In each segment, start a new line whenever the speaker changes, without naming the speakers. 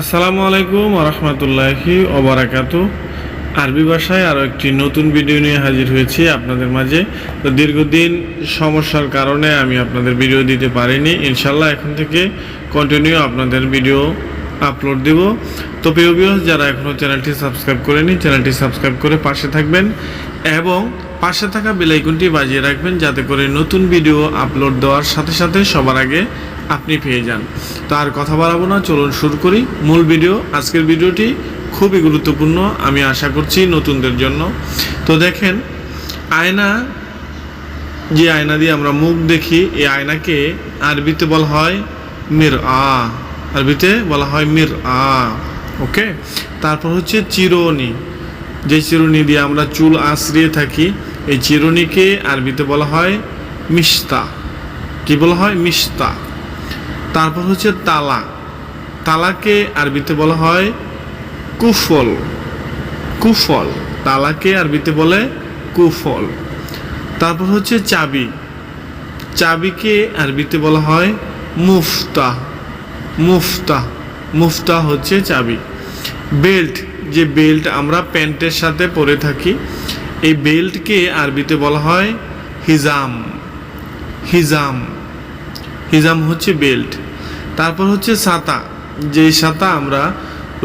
আসসালামু আলাইকুম রহমতুল্লাহি ওবারাকাতু। আরবি ভাষায় আরও একটি নতুন ভিডিও নিয়ে হাজির হয়েছি আপনাদের মাঝে। তো দীর্ঘদিন সমস্যার কারণে আমি আপনাদের ভিডিও দিতে পারিনি। ইনশাল্লাহ এখন থেকে কন্টিনিউ আপনাদের ভিডিও আপলোড দেব। তো প্রিয় ভিউয়ার্স, যারা এখনও চ্যানেলটি সাবস্ক্রাইব করেনি, চ্যানেলটি সাবস্ক্রাইব করে পাশে থাকবেন এবং পাশে থাকা বেল আইকনটি বাজিয়ে রাখবেন, যাতে করে নতুন ভিডিও আপলোড দেওয়ার সাথে সাথে সবার আগে আপনি পেয়ে যান। তো আর কথা বাড়াবো না, চলুন শুরু করি মূল ভিডিও। আজকের ভিডিওটি খুবই গুরুত্বপূর্ণ, আমি আশা করছি নতুনদের জন্য। তো দেখেন, আয়না, যে আয়না দিয়ে আমরা মুখ দেখি, এই আয়নাকে আরবিতে বলা হয় মির আ। আরবিতে বলা হয় মির আ। ওকে, তারপর হচ্ছে চিরুনি, যে চিরুনি দিয়ে আমরা চুল আঁচড়িয়ে থাকি, এই চিরুনিকে আরবিতে বলা হয় মিশতা। কি বলা হয়? মিশতা। তারপর হচ্ছে তালা, তালাকে আরবিতে বলা হয় কুফল। কুফল, তালাকে আরবিতে বলে কুফল। তারপর হচ্ছে চাবি, চাবিকে আরবিতে বলা হয় মুফতা। মুফতা, মুফতা হচ্ছে চাবি। বেল্ট, যে বেল্ট আমরা প্যান্টের সাথে পরে থাকি, এই বেল্টকে আরবিতে বলা হয় হিজাম। হিজাম, হিজাম হচ্ছে বেল্ট। তারপর হচ্ছে ছাতা, যেই ছাতা আমরা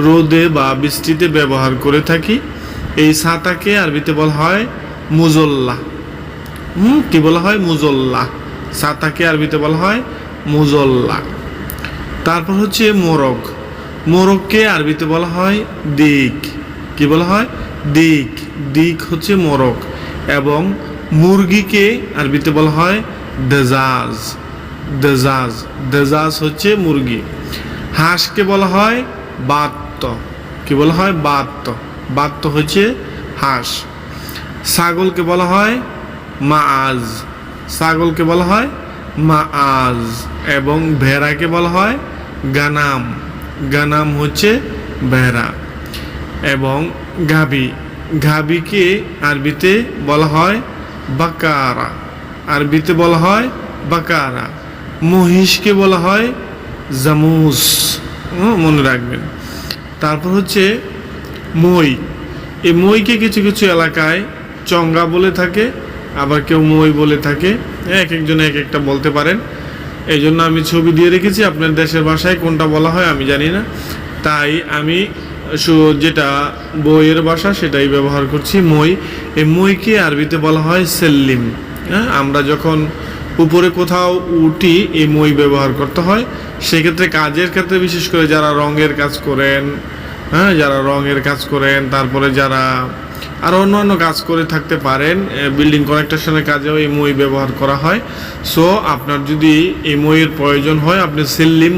রোদে বা বৃষ্টিতে ব্যবহার করে থাকি, এই ছাতাকে আরবিতে বলা হয় মুজল্লা। কি বলা হয়? মুজল্লা। ছাতাকে আরবিতে বলা হয় মুজল্লা। তারপর হচ্ছে মোরগ, মোরগকে আরবিতে বলা হয় দিক। কি বলা হয়? দিক। দিক হচ্ছে মোরগ। এবং মুরগিকে আরবিতে বলা হয় দেজাজ। দেজাজ, দেজাজ হচ্ছে মুরগি। হাঁসকে বলা হয় বাত্ত। কি বলা হয়? বাত্ত। বাত্ত হচ্ছে হাঁস। ছাগলকে বলা হয় মাআজ। ছাগলকে বলা হয় মাআজ। এবং ভেড়াকে বলা হয় গানাম। গানাম হচ্ছে ভেড়া। এবং গাভী, গাভীকে আরবিতে বলা হয় বাকারা। আরবিতে বলা হয় বাকারা। মহিষকে বলা হয় জামুস। মনে রাখবেন। তারপর হচ্ছে মই, এই মইকে কিছু কিছু এলাকায় চঙ্গা বলে থাকে, আবার কেউ মই বলে থাকে। এক একজন এক একটা বলতে পারেন, এই জন্য আমি ছবি দিয়ে রেখেছি। আপনার দেশের ভাষায় কোনটা বলা হয় আমি জানি না, তাই আমি যেটা বইয়ের ভাষা সেটাই ব্যবহার করছি, মই। এই মইকে আরবিতে বলা হয় সেল্লিম। আমরা যখন উপরে কোথাও উঠি, এই মই ব্যবহার করতে হয়। সেক্ষেত্রে কাজের ক্ষেত্রে, বিশেষ করে যারা রঙের কাজ করেন, যারা রঙের কাজ করেন, তারপরে যারা আরও অন্যান্য কাজ করে থাকতে পারেন, বিল্ডিং কনস্ট্রাকশনের কাজেও এই মই ব্যবহার করা হয়। সো আপনার যদি এই মইয়ের প্রয়োজন হয়, আপনি সেল্লিম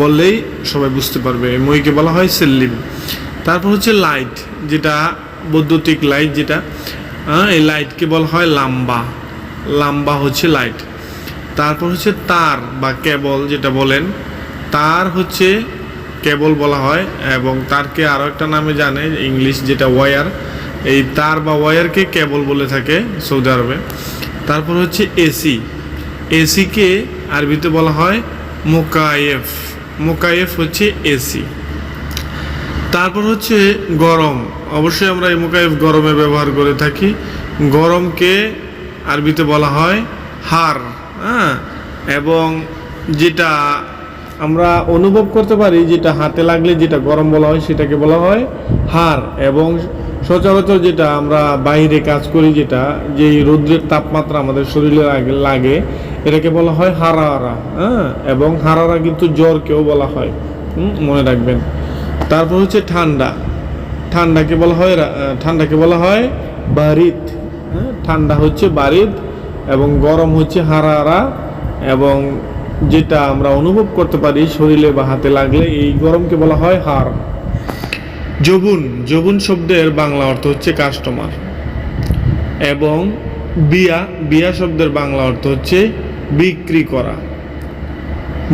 বললেই সবাই বুঝতে পারবে। এই মইকে বলা হয় সেল্লিম। তারপর হচ্ছে লাইট, যেটা বৈদ্যুতিক লাইট, যেটা এই লাইটকে বলা হয় লাম্বা। লাম্বা হচ্ছে লাইট। তারপর হচ্ছে তার বা কেবল, যেটা বলেন, তার হচ্ছে কেবল বলা হয়। এবং তারকে আরও একটা নামে জানে, ইংলিশ, যেটা ওয়ার। এই তার বা ওয়ারকে কেবল বলে থাকে সৌদি আরবে। তারপর হচ্ছে এসি, এসিকে আরবিতে বলা হয় মোকায়েফ। মোকায়েফ হচ্ছে এসি। তারপর হচ্ছে গরম, অবশ্যই আমরা এই মোকায়েফ গরমে ব্যবহার করে থাকি। গরমকে আরবিতে বলা হয় হার। এবং যেটা আমরা অনুভব করতে পারি, যেটা হাতে লাগলে যেটা গরম বলা হয়, সেটাকে বলা হয় হার। এবং সচরাচর যেটা আমরা বাইরে কাজ করি, যেটা যেই রৌদ্রের তাপমাত্রা আমাদের শরীরে লাগে, এটাকে বলা হয় হারারা। এবং হারারা কিন্তু জ্বরকেও বলা হয়, মনে রাখবেন। তারপর হচ্ছে ঠান্ডা, ঠান্ডাকে বলা হয় বারিদ। ঠান্ডা হচ্ছে বারিদ এবং গরম হচ্ছে হারারা। এবং যেটা আমরা অনুভব করতে পারি শরীরে বা হাতে লাগলে, এই গরমকে বলা হয় হার। জবুন, জবুন শব্দের বাংলা অর্থ হচ্ছে কাস্টমার। এবং বিয়া, বিয়া শব্দের বাংলা অর্থ হচ্ছে বিক্রি করা।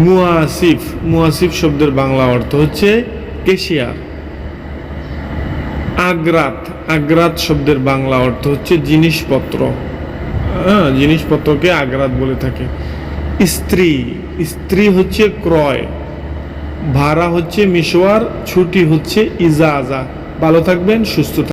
মুয়াসিফ, মুয়াসিফ শব্দের বাংলা অর্থ হচ্ছে কেশিয়ার। আগ্রাত, আগ্রাত শব্দের বাংলা অর্থ হচ্ছে জিনিসপত্র। জিনিসপত্রকে আগ্রাত বলে থাকে। স্ত্রী, স্ত্রী হচ্ছে ক্রয়। ভাড়া হচ্ছে মিশওয়ার, ছুটি হচ্ছে ইজাজা। ভালো থাকবেন, সুস্থ থাকবেন।